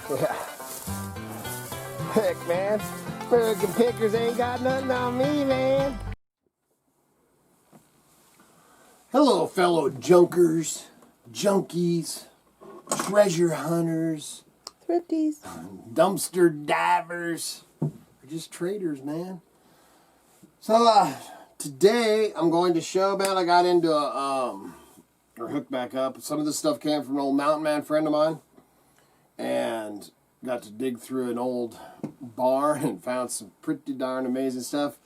Yeah. Heck, man. American pickers ain't got nothing on me, man. Hello, fellow junkers, junkies, treasure hunters, thrifties, dumpster divers, or just traders, man. So, today I'm going to show, man, I got into or hooked back up. Some of this stuff came from an old mountain man friend of mine, and got to dig through an old barn and found some pretty darn amazing stuff.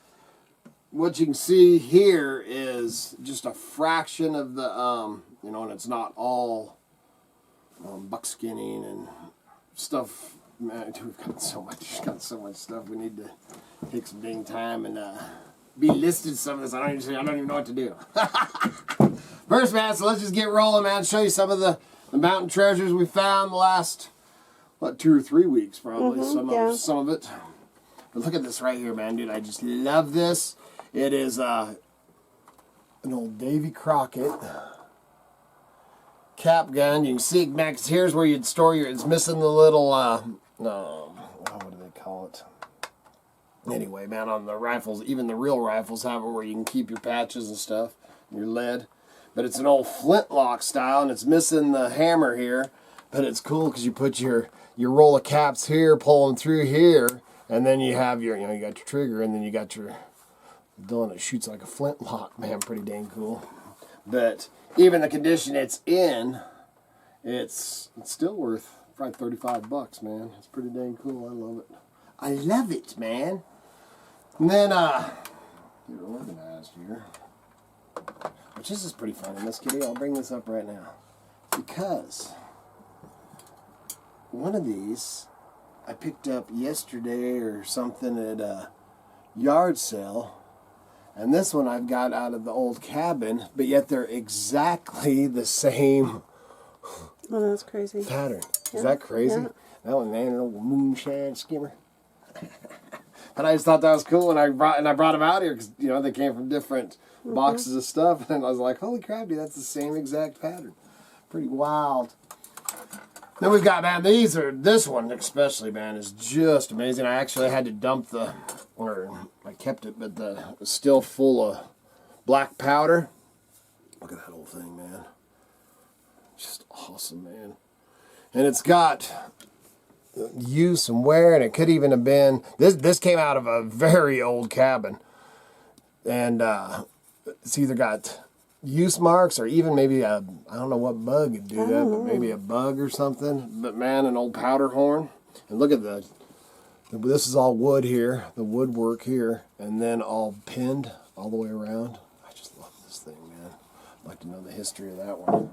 What you can see here is just a fraction of the, and it's not all buckskinning and stuff. Man, we've got so much stuff. We need to take some dang time and be listed some of this. I don't even know what to do. First, man, so let's just get rolling, man. Show you some of the mountain treasures we found the last, 2 or 3 weeks, probably. Some of it. But look at this right here, man, dude. I just love this. It is an old Davy Crockett cap gun. You can see it, Max. Here's where you'd store your. It's missing the little. What do they call it? Anyway, man, on the rifles, even the real rifles have it where you can keep your patches and stuff, your lead. But it's an old flintlock style, and it's missing the hammer here. But it's cool because you put your roll of caps here, pull them through here, and then you have your, you got your trigger, and then you got your gun that shoots like a flintlock. Man, pretty dang cool. But even the condition it's in, it's still worth probably $35, man. It's pretty dang cool. I love it. I love it, man. And then, get organized here. Which this is pretty funny, Miss Kitty. I'll bring this up right now. Because one of these I picked up yesterday or something at a yard sale. And this one I've got out of the old cabin, but yet they're exactly the same. Oh, that's crazy. Pattern. Is that crazy? Yeah. That one, man, an old moonshine skimmer. And I just thought that was cool, and I brought them out here because they came from different boxes of stuff, and I was like, holy crap, dude, that's the same exact pattern. Pretty wild. Then we've got, man, this one especially, man, is just amazing. I actually had to dump I kept it, but it's still full of black powder. Look at that whole thing, man. Just awesome, man. And it's got use and wear, and it could even have been, this came out of a very old cabin. And it's either got use marks or even maybe I don't know what bug would do that, but maybe a bug or something. But man, an old powder horn. And look at this is all wood here, the woodwork here, and then all pinned all the way around. I just love this thing, man. I'd like to know the history of that one.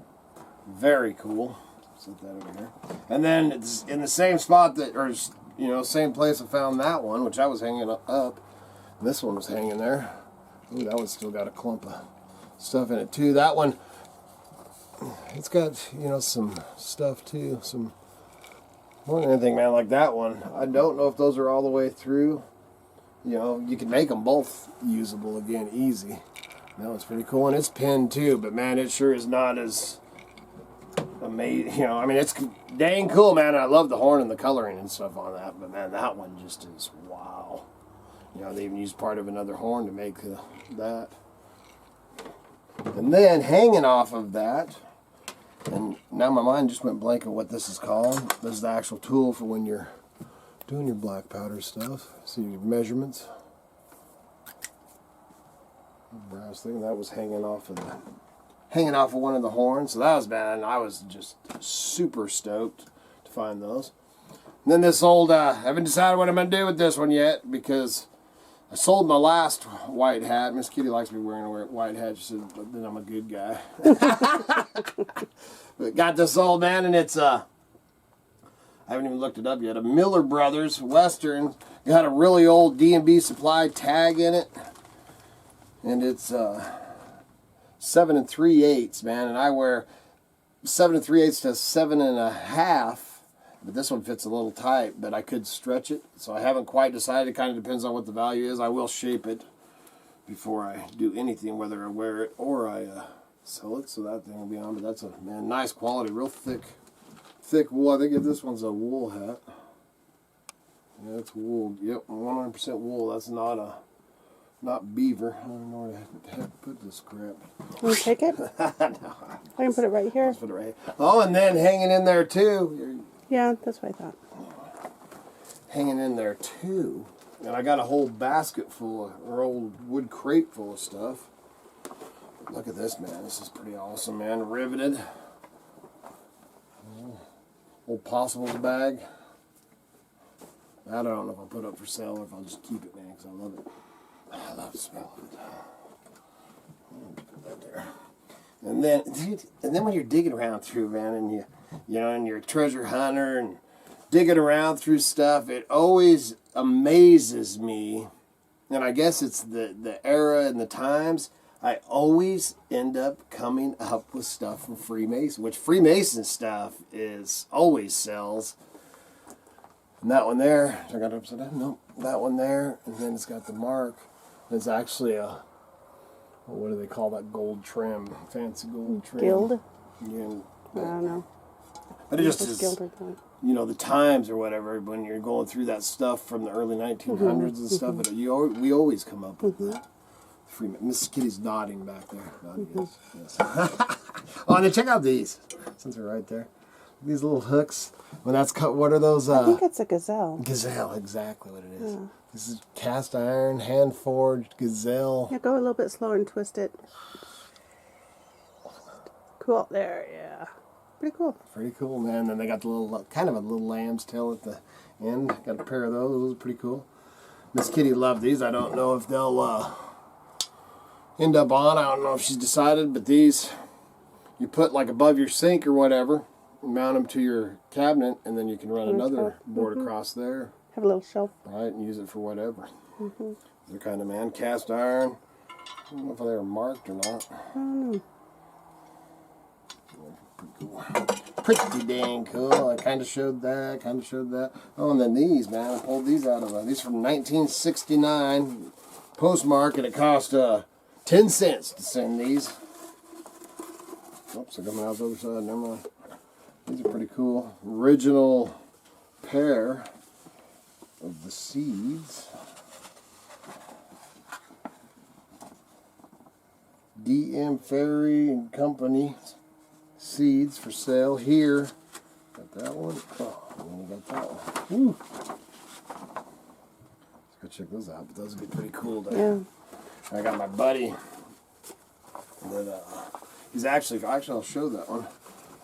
Very cool. Set that over here. And then it's in the same spot same place I found that one, which I was hanging up. And this one was hanging there. Ooh, that one's still got a clump of stuff in it too. That one, it's got, some stuff too. More than anything, man, like that one. I don't know if those are all the way through. You can make them both usable again, easy. That one's pretty cool, and it's pinned too, but man, it sure is not as amazing. It's dang cool, man. I love the horn and the coloring and stuff on that, but man, that one just is wow. They even used part of another horn to make that. And then hanging off of that, and now my mind just went blank on what this is called. This is the actual tool for when you're doing your black powder stuff. See your measurements. Brass thing that was hanging off of one of the horns. So that was bad, and I was just super stoked to find those. And then this old, I haven't decided what I'm going to do with this one yet, because I sold my last white hat. Miss Kitty likes me wearing a white hat. She said, then I'm a good guy. But got this old, man, and it's, I haven't even looked it up yet. A Miller Brothers Western. Got a really old D&B supply tag in it. And it's 7 3/8, man. And I wear 7 3/8 to 7 1/2. But this one fits a little tight, but I could stretch it. So I haven't quite decided. It kind of depends on what the value is. I will shape it before I do anything, whether I wear it or I sell it. So that thing will be on. But that's a nice quality, real thick thick wool. I think if this one's a wool hat. Yeah, it's wool. Yep, 100% wool. That's not beaver. I don't know where the heck to put this crap. Can you take it? No. I can put it right here. Let's put it right here. Oh, and then hanging in there too. Yeah, that's what I thought. Hanging in there too. And I got a whole basket full of, or old wood crate full of stuff. Look at this, man. This is pretty awesome, man. Riveted. Old possibles bag. I don't know if I'll put it up for sale or if I'll just keep it, man, because I love it. I love the smell of it. Put that there. And then, dude, when you're digging around through, man, and you know, and you're a treasure hunter and digging around through stuff, it always amazes me. And I guess it's the era and the times. I always end up coming up with stuff from Freemason, which Freemason stuff is always sells. And that one there, I got it upside down. Nope, that one there, and then it's got the mark. It's actually a, what do they call that gold trim? Fancy gold trim. Gild? Yeah. I don't know. But it just What's is, gild or not? you know, the times or whatever, when you're going through that stuff from the early 1900s and stuff, we always come up with that. Miss Kitty's nodding back there. Nodding, yes. Oh, and then check out these, since they're right there. These little hooks. When that's cut, what are those? I think it's a gazelle. Gazelle, exactly what it is. Yeah. This is cast iron, hand forged gazelle. Yeah, go a little bit slower and twist it. Cool. There, yeah. Pretty cool. Pretty cool, man. Then they got the little, kind of a little lamb's tail at the end. Got a pair of those. Those are pretty cool. Miss Kitty loved these. I don't know if they'll end up on. I don't know if she's decided, but these you put like above your sink or whatever, mount them to your cabinet, and then you can run another board across there. Have a little shelf. Right, and use it for whatever. They're kind of, man, cast iron. I don't know if they were marked or not. I don't know. Pretty dang cool. I kind of showed that, Oh, and then these, man, I pulled these out of these from 1969 postmark, and it cost 10 cents to send these. Oops, they're coming out the other side. Never mind. These are pretty cool. Original pair of the seeds. DM Ferry and Company seeds for sale here. Got that one. Oh, and then we got that one. Woo. Let's go check those out. But those would be pretty cool. Yeah. I got my buddy that he's actually I'll show that one.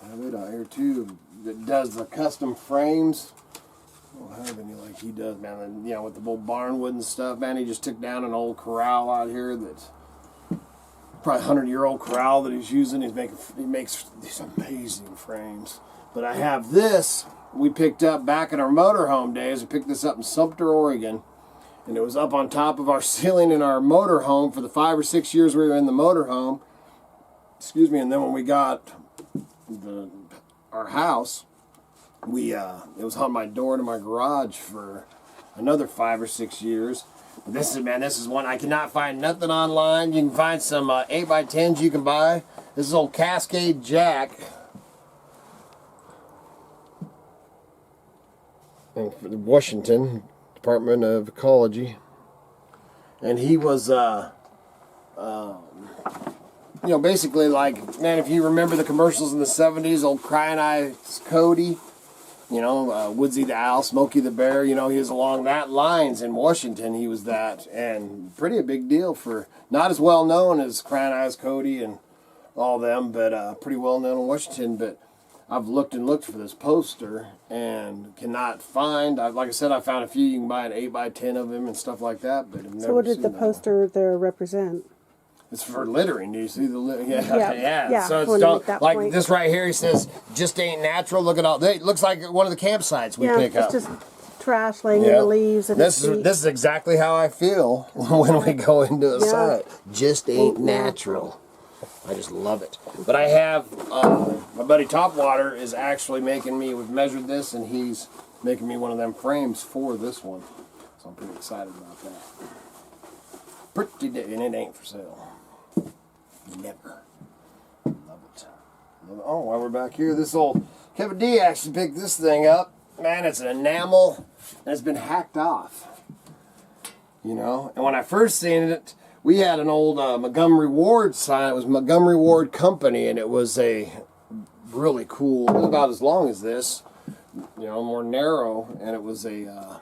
I have it out here too. That does the custom frames. I don't have any like he does, man. And, you know, with the old barnwood and stuff, man. He just took down an old corral out here that's probably 100-year-old corral that he's using. He makes these amazing frames. But I have this we picked up back in our motorhome days. We picked this up in Sumter, Oregon. And it was up on top of our ceiling in our motorhome for the 5 or 6 years we were in the motorhome. Excuse me. And then when we got our house, it was on my door to my garage for another 5 or 6 years. But this is one I cannot find nothing online. You can find some 8x10s you can buy. This is old Cascade Jack. And for the Washington Department of Ecology. And he was you know, basically like, man, if you remember the commercials in the 70s, old Crying Eyes Cody, you know, Woodsy the Owl, Smokey the Bear, you know, he was along that lines in Washington. He was that, and pretty a big deal for, not as well known as Crying Eyes Cody and all them, but pretty well known in Washington. But I've looked and looked for this poster and cannot find. Like I said, I found a few. You can buy an 8x10 of him and stuff like that. But I've never So what did seen the that poster there represent? It's for littering. Do you see the Yeah. So I it's wanted to make that like point. this right here. He says, "Just ain't natural." Look at all. It looks like one of the campsites we pick up. It's just trash laying in the leaves and this is exactly how I feel when we go into a site. Just ain't natural. I just love it. But I have my buddy Topwater is actually making me. We've measured this, and he's making me one of them frames for this one. So I'm pretty excited about that. And it ain't for sale. Never. Love it. Oh, while we're back here, this old Kevin D actually picked this thing up. Man, it's an enamel, and it's been hacked off. You know, and when I first seen it, we had an old Montgomery Ward sign. It was Montgomery Ward Company, and it was a really cool. It was about as long as this, you know, more narrow, and it was a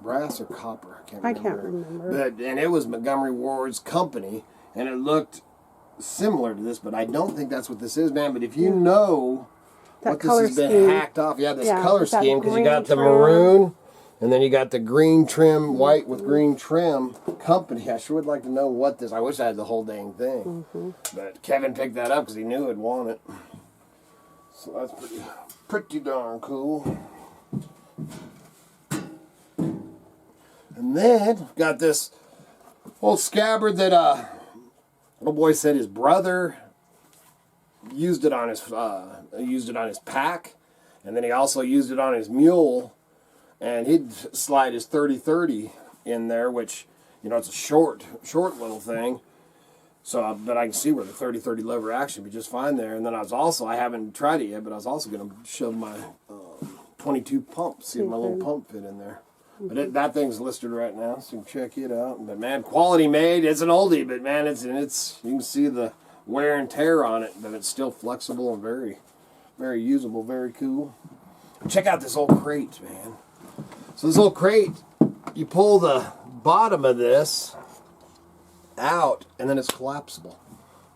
brass or copper. I can't remember. But and it was Montgomery Ward's company, and it looked similar to this, but I don't think that's what this is, man. But if you know what this has been hacked off, this color scheme, because you got the maroon, and then you got the green trim, white with green trim company. I sure would like to know what this. I wish I had the whole dang thing, but Kevin picked that up because he knew I'd want it. So that's pretty darn cool. And then got this old scabbard that little boy said his brother used it on his pack, and then he also used it on his mule, and he'd slide his 30-30 in there, which, you know, it's a short little thing. So, but I can see where the 30-30 lever action would be just fine there. And then I haven't tried it yet, but I was also going to shove my 22 pump, see if my little pump fit in there. But that thing's listed right now, so you can check it out. But man, quality made. It's an oldie, but man, it's you can see the wear and tear on it, but it's still flexible and very, very usable, very cool. Check out this old crate, man. So this old crate, you pull the bottom of this out, and then it's collapsible.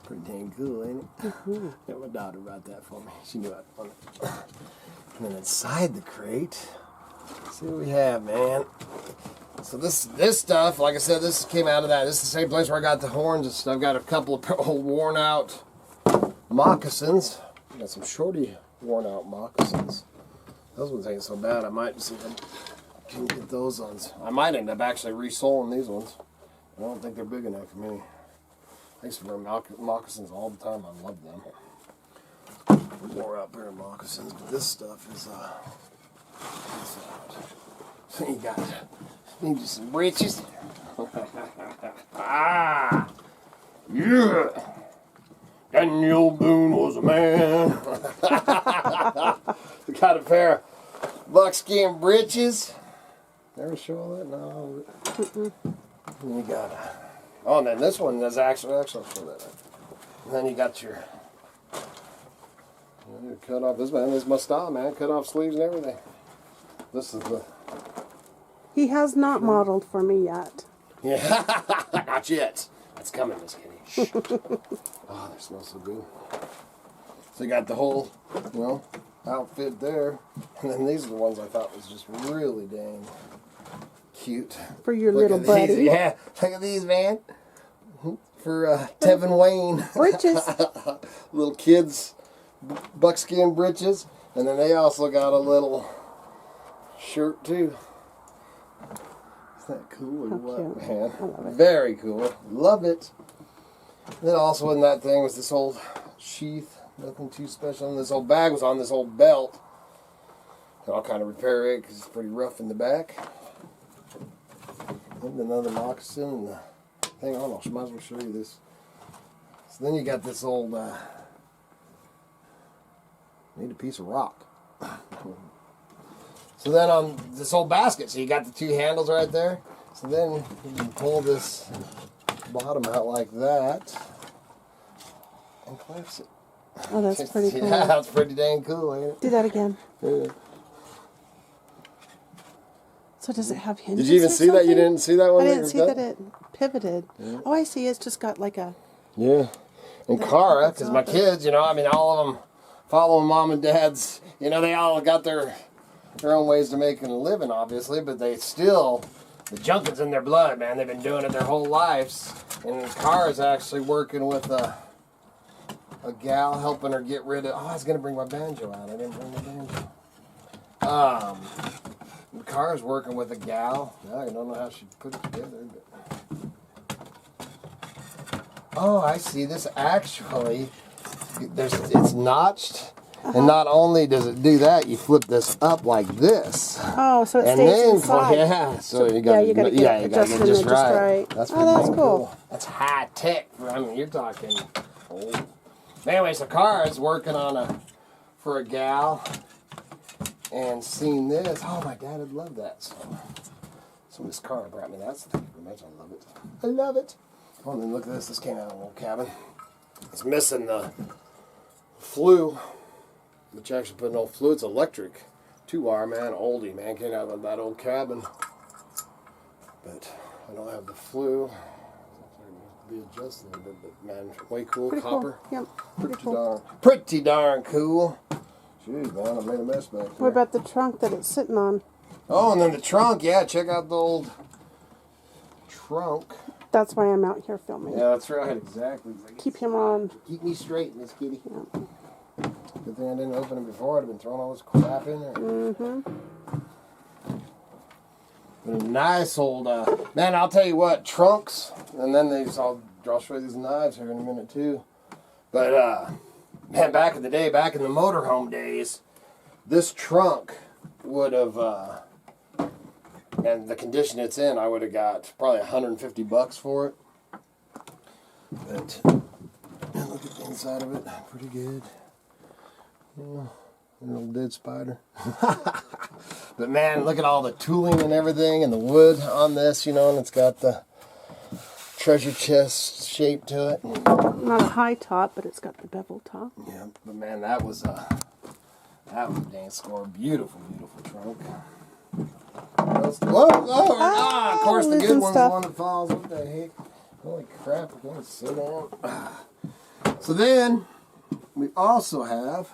Pretty dang cool, ain't it? Yeah, my daughter brought that for me. She knew I'd want it. And then inside the crate, see what we have, man. So this stuff, like I said, this came out of that. This is the same place where I got the horns and stuff. Got a couple of old worn out moccasins. Got some shorty worn out moccasins. Those ones ain't so bad. I might see if I can get those ones. I might end up actually resoling these ones. I don't think they're big enough for me. I used to wear moccasins all the time. I love them. Wore out pair of moccasins, but this stuff is so you got need some breeches. Yeah. Daniel Boone was a man. Got a pair of buckskin breeches. Never show that? No. And you got and then this one is actually I'll show that. And then you got your cut off. This is my style, man. Cut off sleeves and everything. This is the. He has not modeled for me yet. Yeah, not yet. That's coming, Miss Kitty. Oh, they smell so good. So you got the whole, outfit there, and then these are the ones I thought was just really dang cute. For your little buddy. These, yeah, look at these, man. For Tevin Wayne. Britches. Little kids, buckskin britches, and then they also got a little shirt too. Isn't that cool or what, man? I love it. Very cool. Love it. And then also in that thing was this old sheath. Nothing too special. And this old bag was on this old belt. And I'll kind of repair it because it's pretty rough in the back. And another moccasin and the thing on. I might as well show you this. So then you got this old. Need a piece of rock. So then on this old basket, so you got the two handles right there. So then you can pull this bottom out like that and clamps it. Oh, that's pretty cool. Yeah, that's pretty dang cool, ain't it? Do that again. Yeah. So does it have hinges? Did you even see that? You didn't see that one? I didn't see that it pivoted. Yeah. Oh, I see. It's just got like a... Yeah. And Cara, because my kids, all of them following mom and dad's, they all got their own ways to making a living, obviously, but they still, the junking's in their blood, man. They've been doing it their whole lives. And Cara's actually working with a gal, helping her get rid of, I was going to bring my banjo out. I didn't bring the banjo. Cara's working with a gal. I don't know how she put it together, but. Oh, I see. This actually, it's notched. And not only does it do that, you flip this up like this. Oh, so it stays inside. Yeah, so you got to get it just right. That's that's cool. That's high tech. I mean, you're talking old. Anyways, the car is working on for a gal, and seen this. Oh, my dad would love that. So this car brought me that. So thank you very much. I love it. I love it. Oh, and then look at this. This came out of a little cabin. It's missing the flue, which actually put no flue. It's electric. 2-wire, man. Oldie, man. Came out of that old cabin. But I don't have the flue. Be adjusted a little bit, but man, way cool. Pretty Copper. Cool. Yep. Pretty darn cool. Jeez, man, I made a mess back there. What about the trunk that it's sitting on? Oh, and then the trunk. Yeah, check out the old trunk. That's why I'm out here filming. Yeah, that's right. Exactly. Keep him on. Keep me straight, Miss Kitty. Yeah. Good thing I didn't open it before. I'd have been throwing all this crap in there. Mm-hmm. But a nice old, man, I'll tell you what, trunks, and then I'll show you these knives here in a minute too. But, man, back in the day, back in the motorhome days, this trunk would have, and the condition it's in, I would have got probably $150 for it. But, man, look at the inside of it, pretty good. Yeah. An old dead spider. But man, look at all the tooling and everything and the wood on this, you know, and it's got the treasure chest shape to it. Not a high top, but it's got the bevel top. Yeah, but man, that was a dang score. Beautiful, beautiful trunk. Whoa, of course the good one's the one that falls. What the heck? Holy crap, I can't sit down. So then, we also have,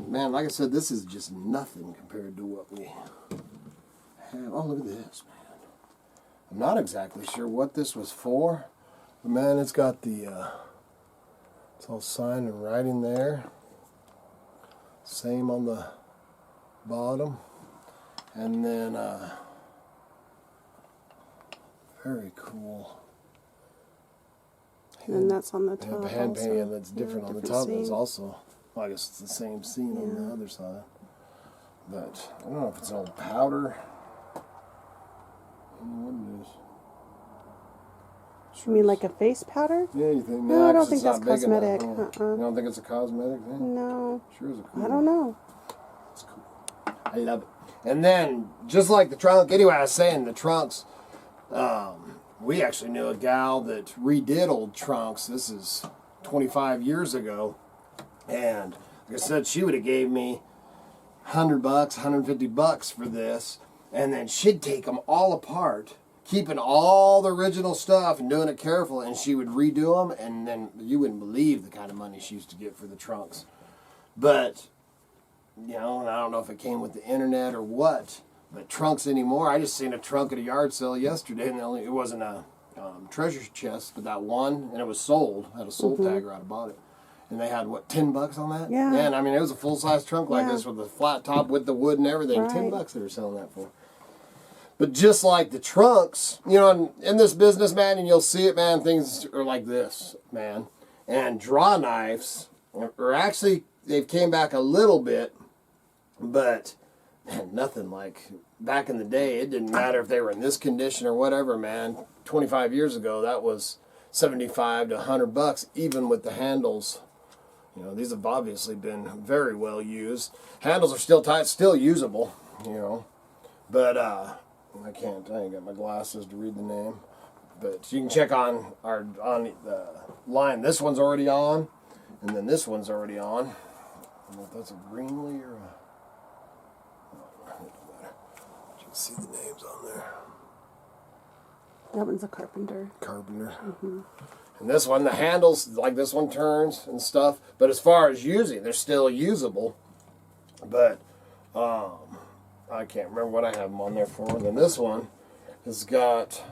man, like I said, this is just nothing compared to what we have. Oh, look at this, man. I'm not exactly sure what this was for. But man, it's got the, it's all signed and writing there. Same on the bottom. And then, very cool. And then that's on the top. Yeah, the hand painting, and that's different on the top. Scene. It's also, well, I guess it's the same scene on the other side. But I don't know if it's old powder. I don't know what it is. You mean like a face powder? Yeah, you think? No, I don't think it's not that's big enough, cosmetic. huh? You don't think it's a cosmetic thing? No. Sure is a cool I don't know. It's cool. I love it. And then, just like the trunk, anyway, I was saying the trunks, we actually knew a gal that redid old trunks. This is 25 years ago. And like I said, she would have gave me $100, $150 for this. And then she'd take them all apart, keeping all the original stuff and doing it careful. And she would redo them. And then you wouldn't believe the kind of money she used to get for the trunks. But, you know, and I don't know if it came with the internet or what. But trunks anymore. I just seen a trunk at a yard sale yesterday, and it wasn't a treasure chest, but that one, and it was sold. I had a sold tagger. I'd bought it, and they had what, $10 on that? Yeah. And I mean, it was a full size trunk like this with a flat top with the wood and everything. Right. $10 they were selling that for. But just like the trunks, you know, in this business, man, and you'll see it, man. Things are like this, man. And draw knives are actually, they've came back a little bit, but. Man, nothing like back in the day. It didn't matter if they were in this condition or whatever, man. 25 years ago, that was $75 to $100, even with the handles. You know, these have obviously been very well used. Handles are still tight, still usable, you know. But I ain't got my glasses to read the name. But you can check on the line. This one's already on, and then this one's already on. I don't know if that's a Greenlee or a. See the names on there. That one's a Carpenter. Carpenter. And this one, the handles, like this one turns and stuff. But as far as using, they're still usable. But I can't remember what I have them on there for. And then this one has got,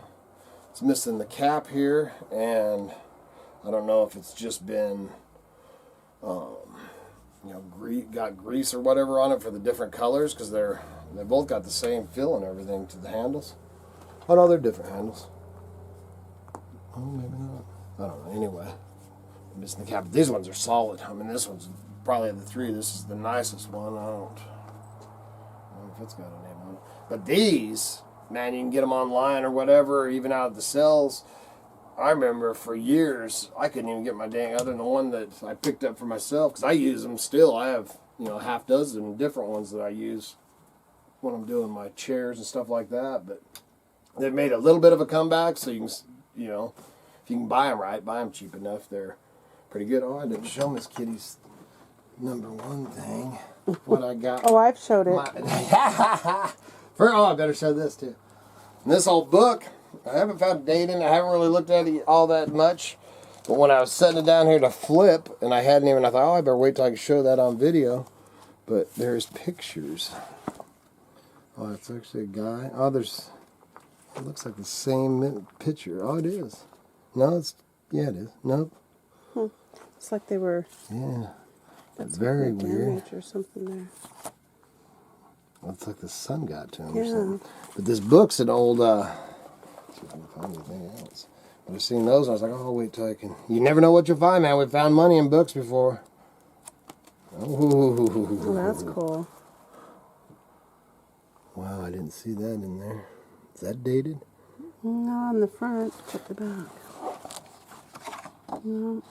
it's missing the cap here. And I don't know if it's just been, you know, got grease or whatever on it for the different colors. Because they both got the same feel and everything to the handles. Oh no, they're different handles. Oh, maybe not. I don't know. Anyway, I'm missing the cap. But these ones are solid. I mean, this one's probably of the three. This is the nicest one. I don't know if it's got a name on it. But these, man, you can get them online or whatever, or even out of the cells. I remember for years, I couldn't even get my dang, other than the one that I picked up for myself, because I use them still. I have, a half dozen different ones that I use when I'm doing my chairs and stuff like that. But they've made a little bit of a comeback, so you can, if you can buy them right, buy them cheap enough, they're pretty good. Oh, I didn't show Miss Kitty's number one thing. What I got. Oh, I've showed it. I better show this too. And this old book, I haven't found a date in it. I haven't really looked at it all that much. But when I was setting it down here to flip, and I thought, oh, I better wait till I can show that on video. But there's pictures. Oh, it's actually a guy. Oh, it looks like the same picture. Oh, it is. No, it is. Nope. It's like they were. Yeah. That's very weird. Or something there. Looks like the sun got to him or something. But this book's an old, see if I can find anything else. But I've seen those, and I was like, oh, I'll wait till I can. You never know what you'll find, man. We've found money in books before. Oh, that's cool. Wow, I didn't see that in there. Is that dated? No, on the front. Check the back. No.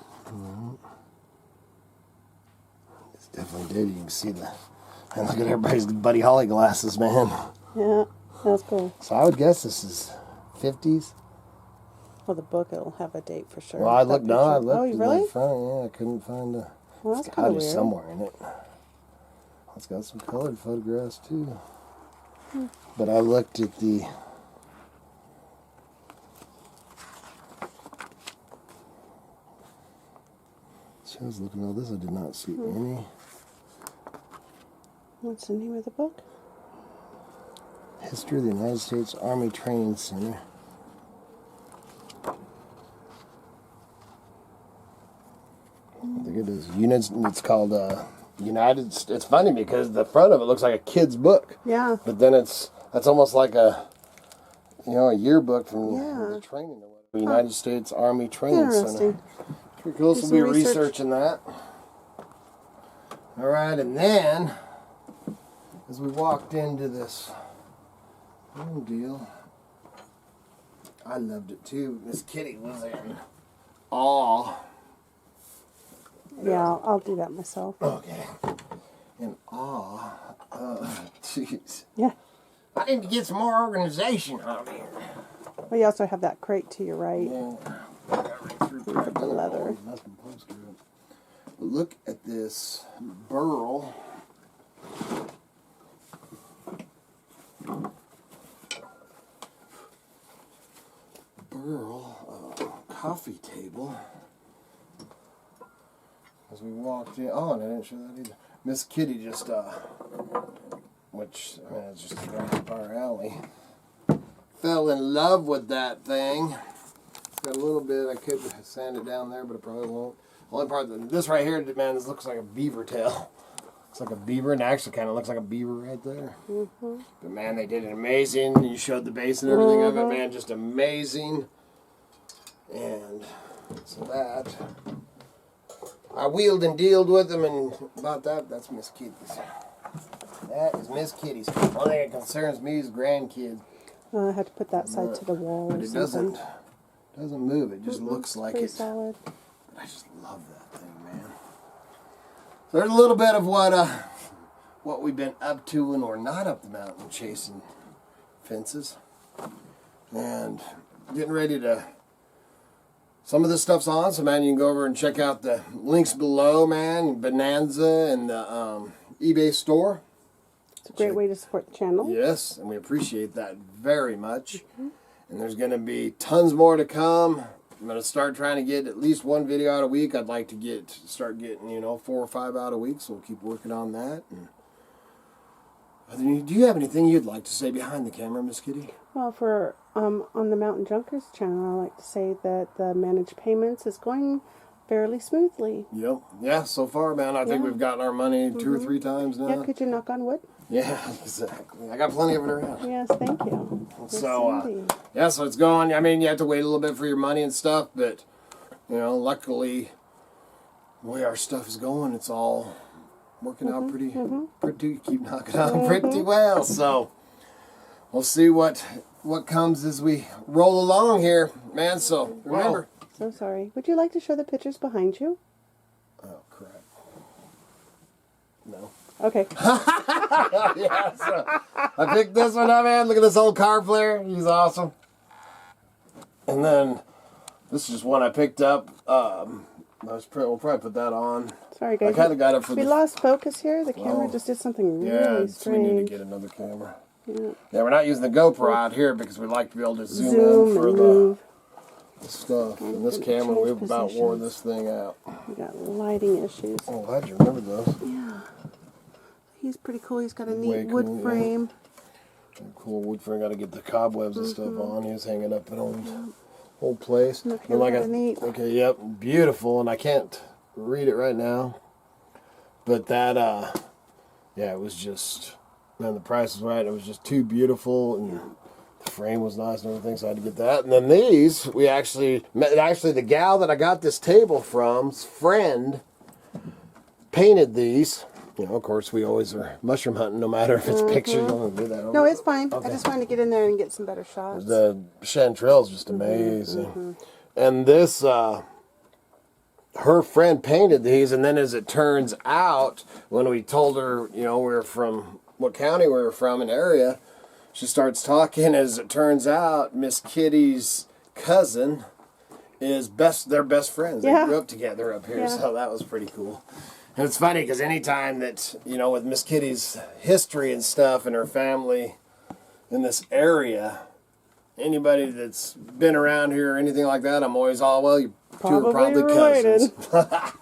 It's definitely dated. You can see the. And look at everybody's Buddy Holly glasses, man. Yeah, that's cool. So I would guess this is 50s. Well, the book, it'll have a date for sure. Well, I looked. Oh, in really? the front. Yeah, I couldn't find a. Well, that's It's kind of got it weird. somewhere in it. It's got some colored photographs too. But I looked at the. So I was looking at all this. I did not see any. What's the name of the book? History of the United States Army Training Center. I think it is. It's called United. It's funny because the front of it looks like a kid's book. Yeah. But then that's almost like a yearbook from the training or whatever. United States Army Training Center. Interesting. Pretty cool. So we'll be researching that. All right, and then as we walked into this deal, I loved it too. Miss Kitty was in awe. Yeah, I'll do that myself. Okay. In awe. Jeez. Yeah. I need to get some more organization out here. Well, you also have that crate to your right. The leather. But look at this burl. Coffee table. As we walked in, and I didn't show that either. Miss Kitty just, which, it's just right up our alley, fell in love with that thing. It's got a little bit, I could sand it down there, but I probably won't. Only part, this right here, man, this looks like a beaver tail. It's like a beaver, and it actually kind of looks like a beaver right there. Mm-hmm. But man, they did it amazing. You showed the base and everything of it, man, just amazing. And so that, I wheeled and dealed with them, and about that, that's Miss Kitty's. That is Miss Kitty's. Only thing that concerns me is grandkids. I had to put that side to the wall. But it doesn't move. It just looks like pretty it. Solid. But I just love that thing, man. So there's a little bit of what we've been up to when we're not up the mountain chasing fences, and getting ready to. Some of this stuff's on, so man, you can go over and check out the links below, man. Bonanza and the eBay store. It's a great way to support the channel. Yes, and we appreciate that very much. Mm-hmm. And there's going to be tons more to come. I'm going to start trying to get at least one video out a week. I'd like to start getting 4 or 5 out a week, so we'll keep working on that. And do you have anything you'd like to say behind the camera, Miss Kitty? Well, for on the Mountain Junkers channel, I like to say that the managed payments is going fairly smoothly. Yep. Yeah, so far, man, I think we've gotten our money 2 or 3 times now. Yeah, could you knock on wood? Yeah, exactly. I got plenty of it around. Yes, thank you. So, so it's going. I mean, you have to wait a little bit for your money and stuff, but, luckily, the way our stuff is going, it's all working out pretty, keep knocking out pretty well. So, we'll see what what comes as we roll along here, man. So remember. So sorry. Would you like to show the pictures behind you? Oh crap. No. Okay. Yeah, so I picked this one up, man. Look at this old card player. He's awesome. And then this is just one I picked up. We'll probably put that on. Sorry, guys. I kind of got it for we lost focus here. The camera Oh. just did something really Yeah, so we strange. need to get another camera. Yeah. Yeah, we're not using the GoPro out here because we like to be able to zoom in Zoom for and move. the stuff. And this Change camera, we've about wore positions. this thing out. We got lighting issues. Oh, glad you remember those. Yeah. He's pretty cool. He's got a Way neat wood cool, yeah. frame. Cool wood frame. Got to get the cobwebs and stuff on. He was hanging up an old place. Look And here, kinda neat. Okay, yep, beautiful. And I can't read it right now, but that yeah, it was just, man, the price was right. It was just too beautiful, and the frame was nice and everything, so I had to get that. And then these, we actually the gal that I got this table from's friend painted these. You know, of course, we always are mushroom hunting, no matter if it's pictures. You want to do that? No, it's fine. Okay. I just wanted to get in there and get some better shots. The chanterelle's just amazing. And this, her friend painted these, and then as it turns out, when we told her, you know, we were from what county we were from, an area, she starts talking. As it turns out, Miss Kitty's cousin is they're best friends. Yeah. They grew up together up here, Yeah. so that was pretty cool. And it's funny because anytime that, you know, with Miss Kitty's history and stuff and her family in this area, anybody that's been around here or anything like that, I'm always all, well, you two are probably related. cousins.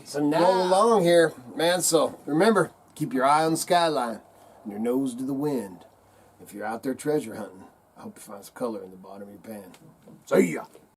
So now, roll along here, man. So remember, keep your eye on the skyline and your nose to the wind. If you're out there treasure hunting, I hope you find some color in the bottom of your pan. See ya.